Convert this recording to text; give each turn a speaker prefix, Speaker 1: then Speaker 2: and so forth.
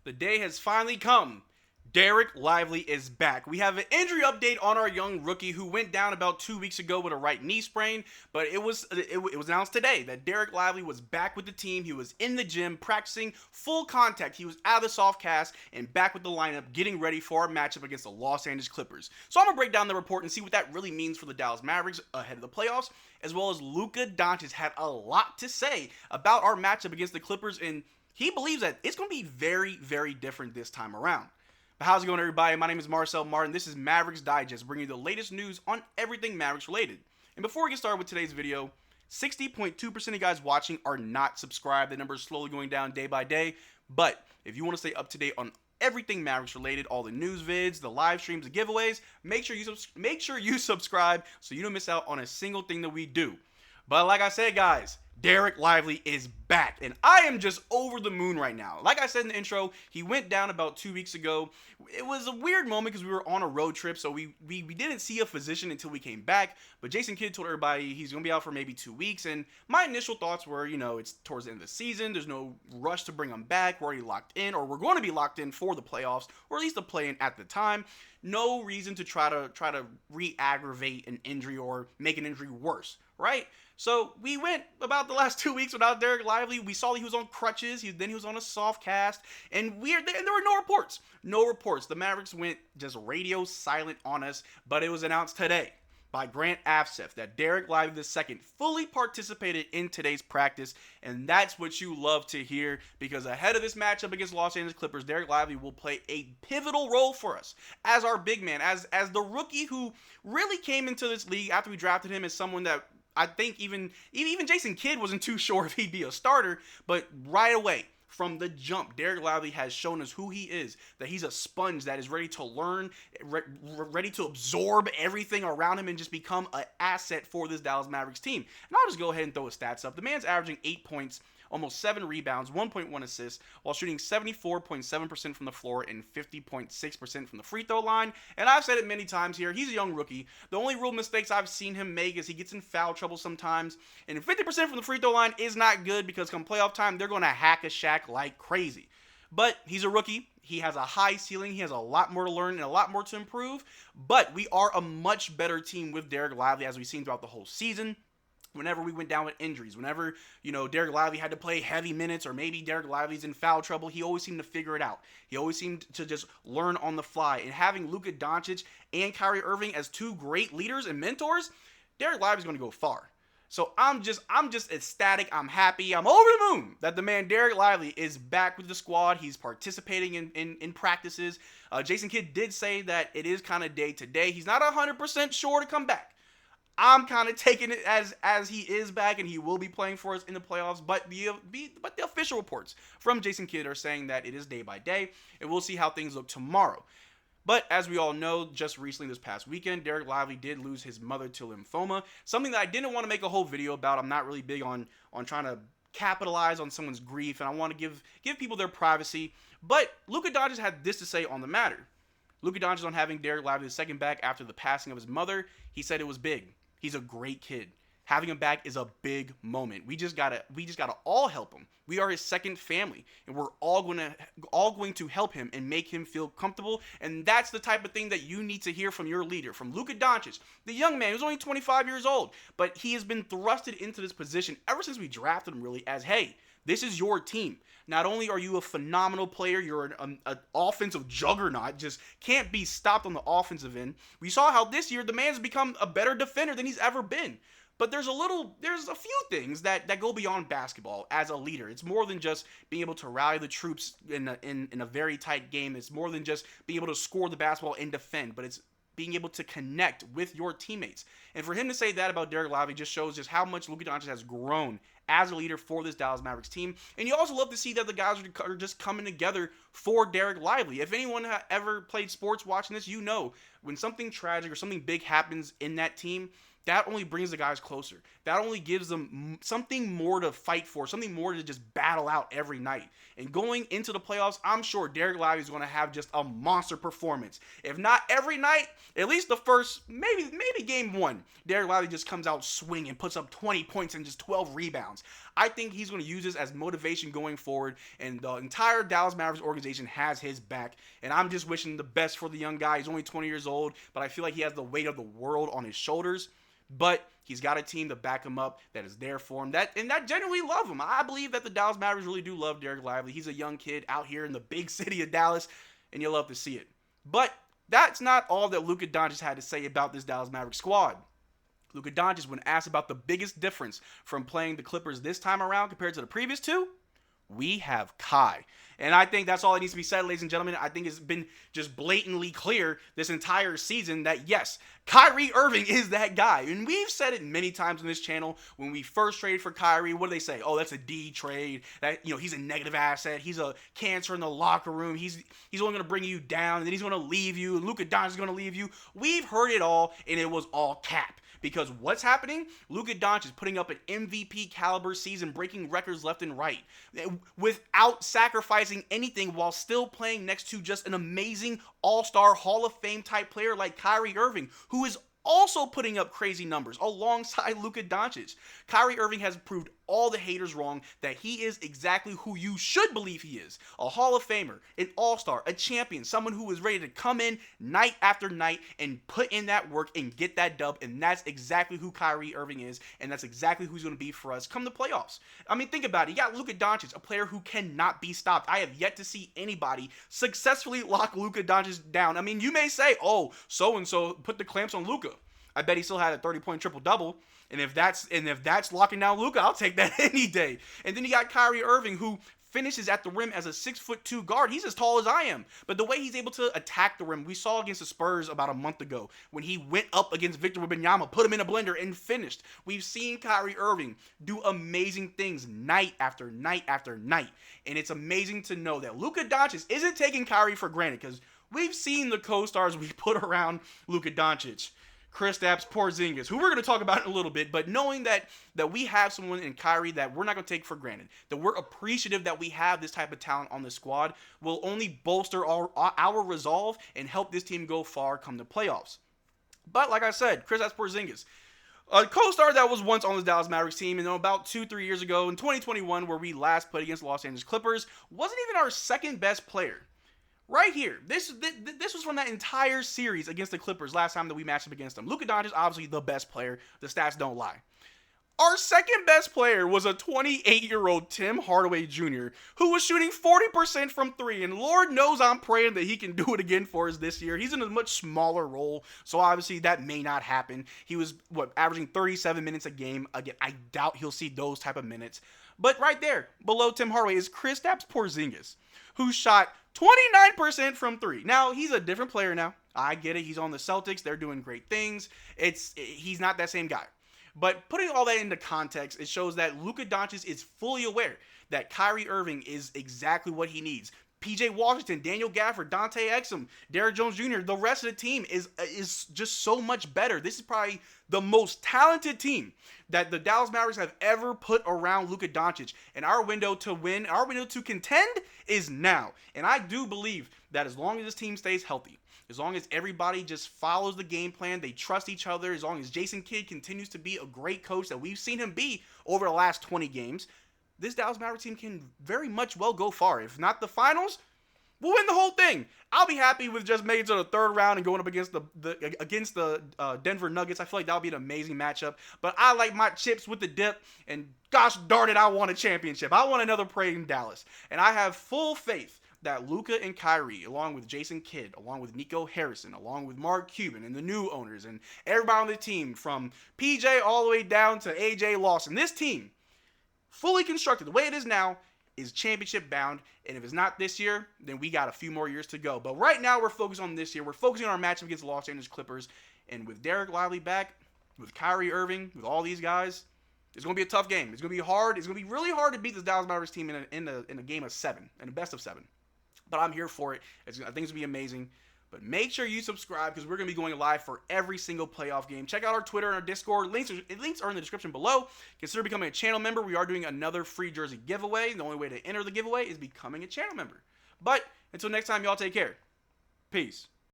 Speaker 1: The day has finally come. Dereck Lively is back. We have an injury update on our young rookie who went down about 2 weeks ago with a right knee sprain, but it was announced today that Dereck Lively was back with the team. He was in the gym practicing full contact. He was out of the soft cast and back with the lineup getting ready for our matchup against the Los Angeles Clippers. So I'm going to break down the report and see what that really means for the Dallas Mavericks ahead of the playoffs, as well as Luka Doncic had a lot to say about our matchup against the Clippers, and he believes that it's going to be very, very different this time around. But how's it going, everybody? My name is Marcel Martin. This is Mavs Digest, bringing you the latest news on everything Mavericks related. And before we get started with today's video, 60.2% of you guys watching are not subscribed. The number is slowly going down day by day. But if you want to stay up to date on everything Mavericks related, all the news vids, the live streams, the giveaways, make sure you subscribe so you don't miss out on a single thing that we do. But like I said, guys, Dereck Lively is back, and I am just over the moon right now. Like I said in the intro, he went down about 2 weeks ago. It was a weird moment because we were on a road trip, so we didn't see a physician until we came back. But Jason Kidd told everybody he's going to be out for maybe 2 weeks, and my initial thoughts were, it's towards the end of the season. There's no rush to bring him back. We're already locked in, or we're going to be locked in for the playoffs, or at least the play-in at the time. No reason to try to re-aggravate an injury or make an injury worse, right? So we went about the last 2 weeks without Dereck Lively. We saw that he was on crutches. Then he was on a soft cast, and there were no reports. No reports. The Mavericks went just radio silent on us, but it was announced today by Grant Afseth that Dereck Lively II fully participated in today's practice, and that's what you love to hear, because ahead of this matchup against Los Angeles Clippers, Dereck Lively will play a pivotal role for us as our big man, as the rookie who really came into this league after we drafted him as someone that I think even Jason Kidd wasn't too sure if he'd be a starter, but right away, from the jump, Dereck Lively has shown us who he is, that he's a sponge that is ready to learn, ready to absorb everything around him and just become an asset for this Dallas Mavericks team. And I'll just go ahead and throw his stats up. The man's averaging 8 points, almost 7 rebounds, 1.1 assists, while shooting 74.7% from the floor and 50.6% from the free throw line. And I've said it many times here, he's a young rookie. The only real mistakes I've seen him make is he gets in foul trouble sometimes. And 50% from the free throw line is not good, because come playoff time, they're going to hack a Shaq like crazy. But he's a rookie. He has a high ceiling. He has a lot more to learn and a lot more to improve. But we are a much better team with Dereck Lively, as we've seen throughout the whole season. Whenever we went down with injuries, whenever, Dereck Lively had to play heavy minutes, or maybe Dereck Lively's in foul trouble, he always seemed to figure it out. He always seemed to just learn on the fly. And having Luka Doncic and Kyrie Irving as two great leaders and mentors, Dereck Lively's going to go far. So I'm just ecstatic. I'm happy. I'm over the moon that the man Dereck Lively is back with the squad. He's participating in practices. Jason Kidd did say that it is kind of day to day. He's not 100% sure to come back. I'm kind of taking it as he is back, and he will be playing for us in the playoffs. But the official reports from Jason Kidd are saying that it is day by day, and we'll see how things look tomorrow. But as we all know, just recently this past weekend, Dereck Lively did lose his mother to lymphoma, something that I didn't want to make a whole video about. I'm not really big on trying to capitalize on someone's grief, and I want to give people their privacy. But Luka Doncic had this to say on the matter. Luka Doncic, on having Dereck Lively II back after the passing of his mother, he said it was big. He's a great kid. Having him back is a big moment. We just gotta all help him. We are his second family, and we're all going to help him and make him feel comfortable. And that's the type of thing that you need to hear from your leader, from Luka Doncic, the young man who's only 25 years old, but he has been thrusted into this position ever since we drafted him, really, as, hey, this is your team. Not only are you a phenomenal player, you're an offensive juggernaut, just can't be stopped on the offensive end. We saw how this year the man's become a better defender than he's ever been. But there's a few things that go beyond basketball as a leader. It's more than just being able to rally the troops in a very tight game. It's more than just being able to score the basketball and defend, but it's being able to connect with your teammates. And for him to say that about Dereck Lively just shows just how much Luka Doncic has grown as a leader for this Dallas Mavericks team. And you also love to see that the guys are just coming together for Dereck Lively. If anyone ever played sports watching this, when something tragic or something big happens in that team, that only brings the guys closer. That only gives them something more to fight for, something more to just battle out every night. And going into the playoffs, I'm sure Dereck Lively is going to have just a monster performance. If not every night, at least the first, maybe game one, Dereck Lively just comes out swinging, puts up 20 points and just 12 rebounds. I think he's going to use this as motivation going forward, and the entire Dallas Mavericks organization has his back. And I'm just wishing the best for the young guy. He's only 20 years old, but I feel like he has the weight of the world on his shoulders. But he's got a team to back him up that is there for him, that genuinely love him. I believe that the Dallas Mavericks really do love Dereck Lively. He's a young kid out here in the big city of Dallas, and you'll love to see it. But that's not all that Luka Doncic had to say about this Dallas Mavericks squad. Luka Doncic, when asked about the biggest difference from playing the Clippers this time around compared to the previous two, we have Kai. And I think that's all that needs to be said, ladies and gentlemen. I think it's been just blatantly clear this entire season that, yes, Kyrie Irving is that guy. And we've said it many times on this channel. When we first traded for Kyrie, what do they say? Oh, that's a D trade. That, he's a negative asset. He's a cancer in the locker room. He's only going to bring you down, and then he's going to leave you, and Luka Doncic is going to leave you. We've heard it all, and it was all cap. Because what's happening? Luka Doncic is putting up an MVP caliber season, breaking records left and right, without sacrificing anything while still playing next to just an amazing all-star Hall of Fame type player like Kyrie Irving, who is also putting up crazy numbers alongside Luka Doncic. Kyrie Irving has proved all the haters wrong, that he is exactly who you should believe he is. A Hall of Famer, an all-star, a champion, someone who is ready to come in night after night and put in that work and get that dub, and that's exactly who Kyrie Irving is, and that's exactly who he's going to be for us come the playoffs. I mean, think about it. You got Luka Doncic, a player who cannot be stopped. I have yet to see anybody successfully lock Luka Doncic down. I mean, you may say, oh, so-and-so put the clamps on Luka. I bet he still had a 30-point triple-double. And if that's locking down Luka, I'll take that any day. And then you got Kyrie Irving, who finishes at the rim as a 6'2" guard. He's as tall as I am. But the way he's able to attack the rim, we saw against the Spurs about a month ago when he went up against Victor Wembanyama, put him in a blender, and finished. We've seen Kyrie Irving do amazing things night after night after night. And it's amazing to know that Luka Doncic isn't taking Kyrie for granted, because we've seen the co-stars we put around Luka Doncic. Kristaps Porzingis, who we're going to talk about in a little bit, but knowing that we have someone in Kyrie that we're not going to take for granted, that we're appreciative that we have this type of talent on the squad, will only bolster our resolve and help this team go far come the playoffs. But like I said, Kristaps Porzingis, a co-star that was once on the Dallas Mavericks team, and about 2-3 years ago in 2021, where we last played against the Los Angeles Clippers, wasn't even our second best player. Right here, this was from that entire series against the Clippers last time that we matched up against them. Luka Doncic, obviously the best player. The stats don't lie. Our second best player was a 28-year-old Tim Hardaway Jr., who was shooting 40% from three, and Lord knows I'm praying that he can do it again for us this year. He's in a much smaller role, so obviously that may not happen. He was, averaging 37 minutes a game. Again, I doubt he'll see those type of minutes. But right there, below Tim Hardaway, is Kristaps Porzingis, who shot 29% from three. Now, he's a different player now. I get it. He's on the Celtics. They're doing great things. He's not that same guy. But putting all that into context, it shows that Luka Doncic is fully aware that Kyrie Irving is exactly what he needs. PJ Washington, Daniel Gafford, Dante Exum, Derrick Jones Jr., the rest of the team is just so much better. This is probably the most talented team that the Dallas Mavericks have ever put around Luka Doncic. And our window to win, our window to contend is now. And I do believe that as long as this team stays healthy, as long as everybody just follows the game plan, they trust each other, as long as Jason Kidd continues to be a great coach that we've seen him be over the last 20 games, this Dallas Mavericks team can very much well go far. If not the finals, we'll win the whole thing. I'll be happy with just making it to the third round and going up against the Denver Nuggets. I feel like that'll be an amazing matchup. But I like my chips with the dip, and gosh darn it, I want a championship. I want another parade in Dallas. And I have full faith that Luka and Kyrie, along with Jason Kidd, along with Nico Harrison, along with Mark Cuban and the new owners and everybody on the team, from PJ all the way down to AJ Lawson, this team, fully constructed the way it is now, is championship bound. And if it's not this year, then we got a few more years to go. But right now, we're focused on this year. We're focusing on our matchup against the Los Angeles Clippers. And with Dereck Lively back, with Kyrie Irving, with all these guys, it's going to be a tough game. It's going to be hard. It's going to be really hard to beat this Dallas Mavericks team in a game of 7, in a best of 7. But I'm here for it. I think it's going to be amazing. But make sure you subscribe, because we're going to be going live for every single playoff game. Check out our Twitter and our Discord. Links are in the description below. Consider becoming a channel member. We are doing another free jersey giveaway. The only way to enter the giveaway is becoming a channel member. But until next time, y'all take care. Peace.